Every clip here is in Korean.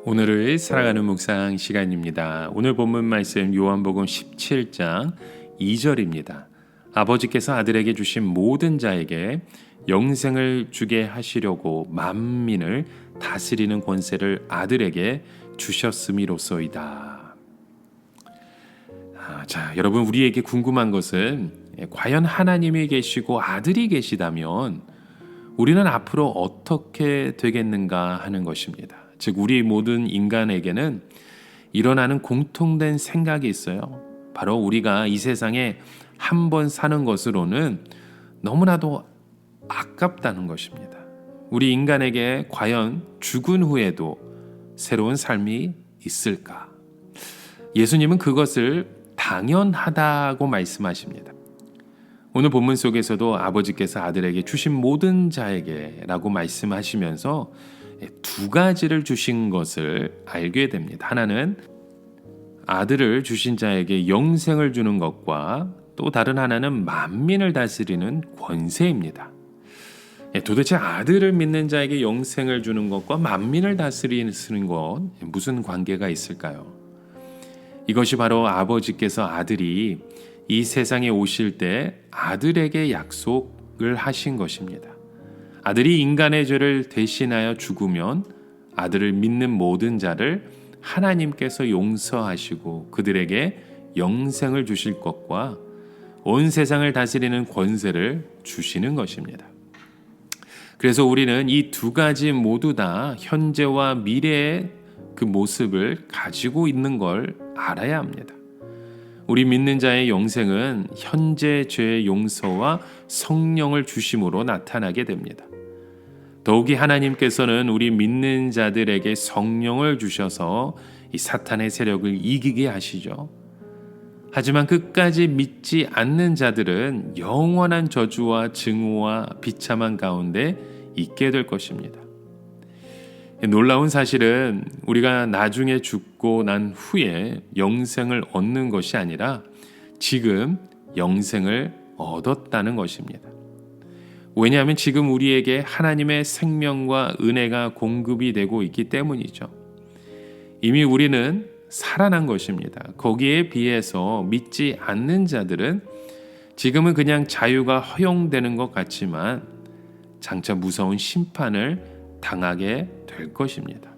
오늘을 살아가는 묵상 시간입니다. 오늘 본문 말씀 요한복음 17장 2절입니다. 아버지께서 아들에게 주신 모든 자에게 영생을 주게 하시려고 만민을 다스리는 권세를 아들에게 주셨음이로소이다. 자, 여러분, 우리에게 궁금한 것은 과연 하나님이 계시고 아들이 계시다면 우리는 앞으로 어떻게 되겠는가 하는 것입니다. 즉, 우리 모든 인간에게는 일어나는 공통된 생각이 있어요. 바로 우리가 이 세상에 한 번 사는 것으로는 너무나도 아깝다는 것입니다. 우리 인간에게 과연 죽은 후에도 새로운 삶이 있을까? 예수님은 그것을 당연하다고 말씀하십니다. 오늘 본문 속에서도 아버지께서 아들에게 주신 모든 자에게 라고 말씀하시면서 두 가지를 주신 것을 알게 됩니다. 하나는 아들을 주신 자에게 영생을 주는 것과 또 다른 하나는 만민을 다스리는 권세입니다. 도대체 아들을 믿는 자에게 영생을 주는 것과 만민을 다스리는 것 무슨 관계가 있을까요? 이것이 바로 아버지께서 아들이 이 세상에 오실 때 아들에게 약속을 하신 것입니다. 아들이 인간의 죄를 대신하여 죽으면 아들을 믿는 모든 자를 하나님께서 용서하시고 그들에게 영생을 주실 것과 온 세상을 다스리는 권세를 주시는 것입니다. 그래서 우리는 이 두 가지 모두 다 현재와 미래의 그 모습을 가지고 있는 걸 알아야 합니다. 우리 믿는 자의 영생은 현재 죄의 용서와 성령을 주심으로 나타나게 됩니다. 더욱이 하나님께서는 우리 믿는 자들에게 성령을 주셔서 이 사탄의 세력을 이기게 하시죠. 하지만 끝까지 믿지 않는 자들은 영원한 저주와 증오와 비참한 가운데 있게 될 것입니다. 놀라운 사실은 우리가 나중에 죽고 난 후에 영생을 얻는 것이 아니라 지금 영생을 얻었다는 것입니다. 왜냐하면 지금 우리에게 하나님의 생명과 은혜가 공급이 되고 있기 때문이죠. 이미 우리는 살아난 것입니다. 거기에 비해서 믿지 않는 자들은 지금은 그냥 자유가 허용되는 것 같지만 장차 무서운 심판을 당하게 될 것입니다.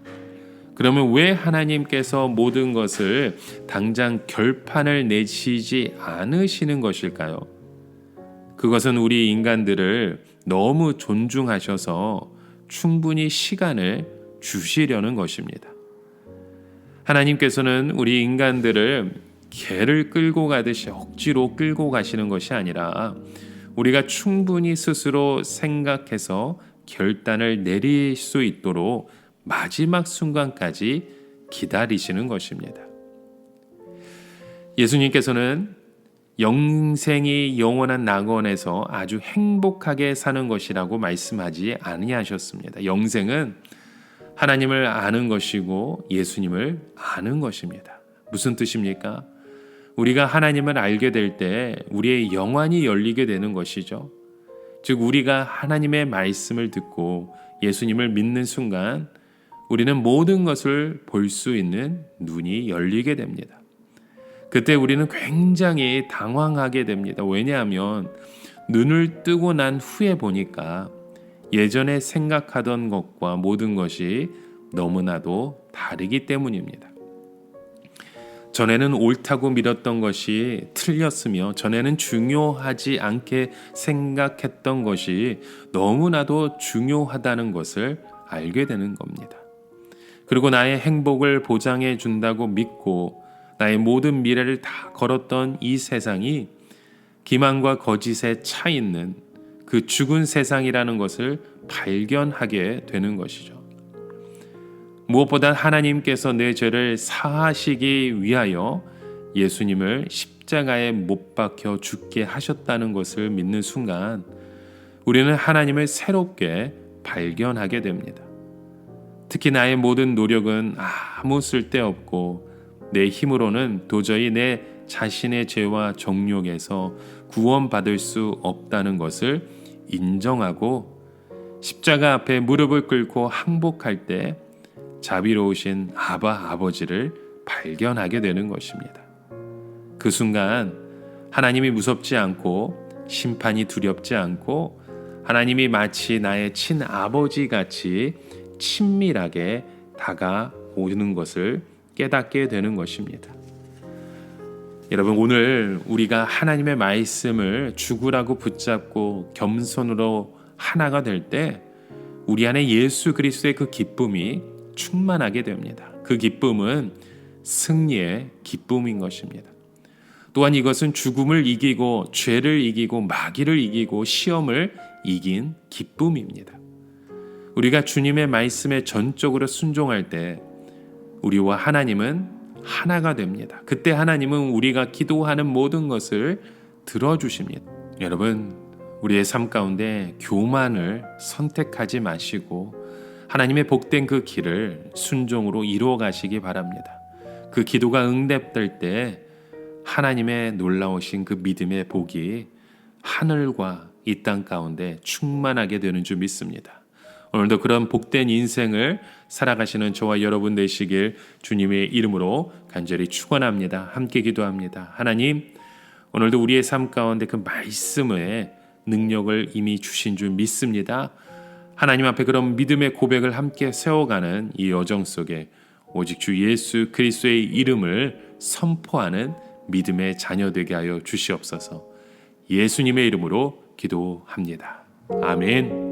그러면 왜 하나님께서 모든 것을 당장 결판을 내시지 않으시는 것일까요? 그것은 우리 인간들을 너무 존중하셔서 충분히 시간을 주시려는 것입니다. 하나님께서는 우리 인간들을 개를 끌고 가듯이 억지로 끌고 가시는 것이 아니라 우리가 충분히 스스로 생각해서 결단을 내릴 수 있도록 마지막 순간까지 기다리시는 것입니다. 예수님께서는 영생이 영원한 낙원에서 아주 행복하게 사는 것이라고 말씀하지 아니하셨습니다. 영생은 하나님을 아는 것이고 예수님을 아는 것입니다. 무슨 뜻입니까? 우리가 하나님을 알게 될 때 우리의 영안이 열리게 되는 것이죠. 즉 우리가 하나님의 말씀을 듣고 예수님을 믿는 순간 우리는 모든 것을 볼 수 있는 눈이 열리게 됩니다. 그때 우리는 굉장히 당황하게 됩니다. 왜냐하면 눈을 뜨고 난 후에 보니까 예전에 생각하던 것과 모든 것이 너무나도 다르기 때문입니다. 전에는 옳다고 믿었던 것이 틀렸으며 전에는 중요하지 않게 생각했던 것이 너무나도 중요하다는 것을 알게 되는 겁니다. 그리고 나의 행복을 보장해 준다고 믿고 나의 모든 미래를 다 걸었던 이 세상이 기만과 거짓에 차 있는 그 죽은 세상이라는 것을 발견하게 되는 것이죠. 무엇보다 하나님께서 내 죄를 사하시기 위하여 예수님을 십자가에 못 박혀 죽게 하셨다는 것을 믿는 순간 우리는 하나님을 새롭게 발견하게 됩니다. 특히 나의 모든 노력은 아무 쓸데없고 내 힘으로는 도저히 내 자신의 죄와 정욕에서 구원받을 수 없다는 것을 인정하고 십자가 앞에 무릎을 꿇고 항복할 때 자비로우신 아버지를 발견하게 되는 것입니다. 그 순간 하나님이 무섭지 않고 심판이 두렵지 않고 하나님이 마치 나의 친아버지 같이 친밀하게 다가오는 것을 깨닫게 되는 것입니다. 여러분, 오늘 우리가 하나님의 말씀을 죽으라고 붙잡고 겸손으로 하나가 될 때 우리 안에 예수 그리스도의 그 기쁨이 충만하게 됩니다. 그 기쁨은 승리의 기쁨인 것입니다. 또한 이것은 죽음을 이기고 죄를 이기고 마귀를 이기고 시험을 이긴 기쁨입니다. 우리가 주님의 말씀에 전적으로 순종할 때 우리와 하나님은 하나가 됩니다. 그때 하나님은 우리가 기도하는 모든 것을 들어주십니다. 여러분, 우리의 삶 가운데 교만을 선택하지 마시고 하나님의 복된 그 길을 순종으로 이루어 가시기 바랍니다. 그 기도가 응답될 때 하나님의 놀라우신 그 믿음의 복이 하늘과 이 땅 가운데 충만하게 되는 줄 믿습니다. 오늘도 그런 복된 인생을 살아가시는 저와 여러분 되시길 주님의 이름으로 간절히 축원합니다. 함께 기도합니다. 하나님, 오늘도 우리의 삶 가운데 그 말씀의 능력을 이미 주신 줄 믿습니다. 하나님 앞에 그런 믿음의 고백을 함께 세워가는 이 여정 속에 오직 주 예수 그리스도의 이름을 선포하는 믿음의 자녀 되게 하여 주시옵소서. 예수님의 이름으로 기도합니다. 아멘.